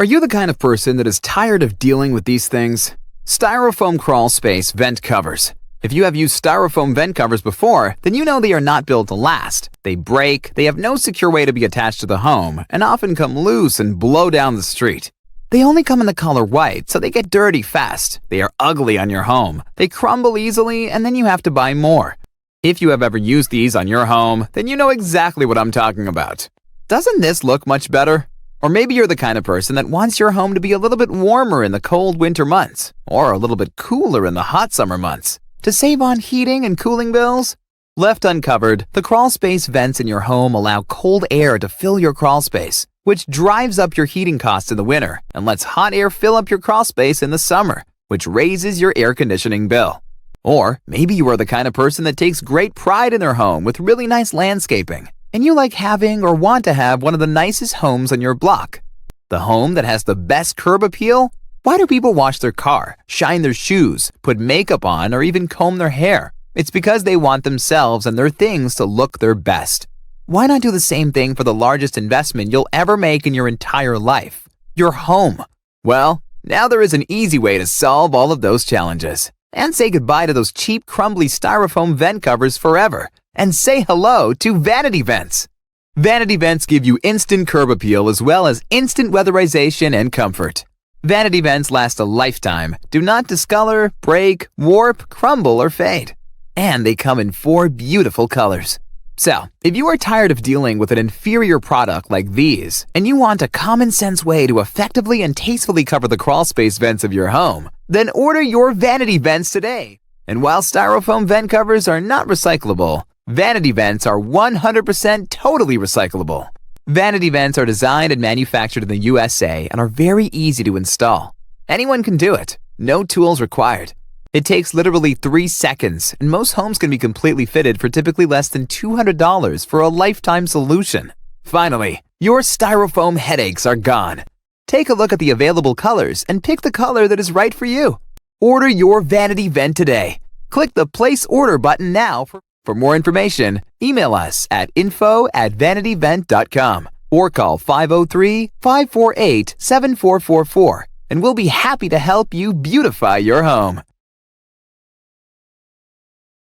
Are you the kind of person that is tired of dealing with these things? Styrofoam crawl space vent covers. If you have used styrofoam vent covers before, then you know they are not built to last. They break, they have no secure way to be attached to the home, and often come loose and blow down the street. They only come in the color white, so they get dirty fast. They are ugly on your home. They crumble easily, and then you have to buy more. If you have ever used these on your home, then you know exactly what I'm talking about. Doesn't this look much better? Or maybe you're the kind of person that wants your home to be a little bit warmer in the cold winter months, or a little bit cooler in the hot summer months, to save on heating and cooling bills. Left uncovered, the crawl space vents in your home allow cold air to fill your crawl space, which drives up your heating costs in the winter and lets hot air fill up your crawl space in the summer, which raises your air conditioning bill. Or maybe you are the kind of person that takes great pride in their home with really nice landscaping, and you like having or want to have one of the nicest homes on your block. The home that has the best curb appeal? Why do people wash their car, shine their shoes, put makeup on, or even comb their hair? It's because they want themselves and their things to look their best. Why not do the same thing for the largest investment you'll ever make in your entire life? Your home. Well, now there is an easy way to solve all of those challenges and say goodbye to those cheap, crumbly styrofoam vent covers forever, and say hello to Vanity Vents. Vanity Vents give you instant curb appeal as well as instant weatherization and comfort. Vanity Vents last a lifetime, do not discolor, break, warp, crumble, or fade. And they come in 4 beautiful colors. So, if you are tired of dealing with an inferior product like these, and you want a common sense way to effectively and tastefully cover the crawl space vents of your home, then order your Vanity Vents today. And while styrofoam vent covers are not recyclable, Vanity Vents are 100% totally recyclable. Vanity Vents are designed and manufactured in the USA and are very easy to install. Anyone can do it. No tools required. It takes literally 3 seconds, and most homes can be completely fitted for typically less than $200 for a lifetime solution. Finally, your styrofoam headaches are gone. Take a look at the available colors and pick the color that is right for you. Order your Vanity Vent today. Click the Place Order button now. For more information, email us at info@vanityvent.com or call 503-548-7444, and we'll be happy to help you beautify your home.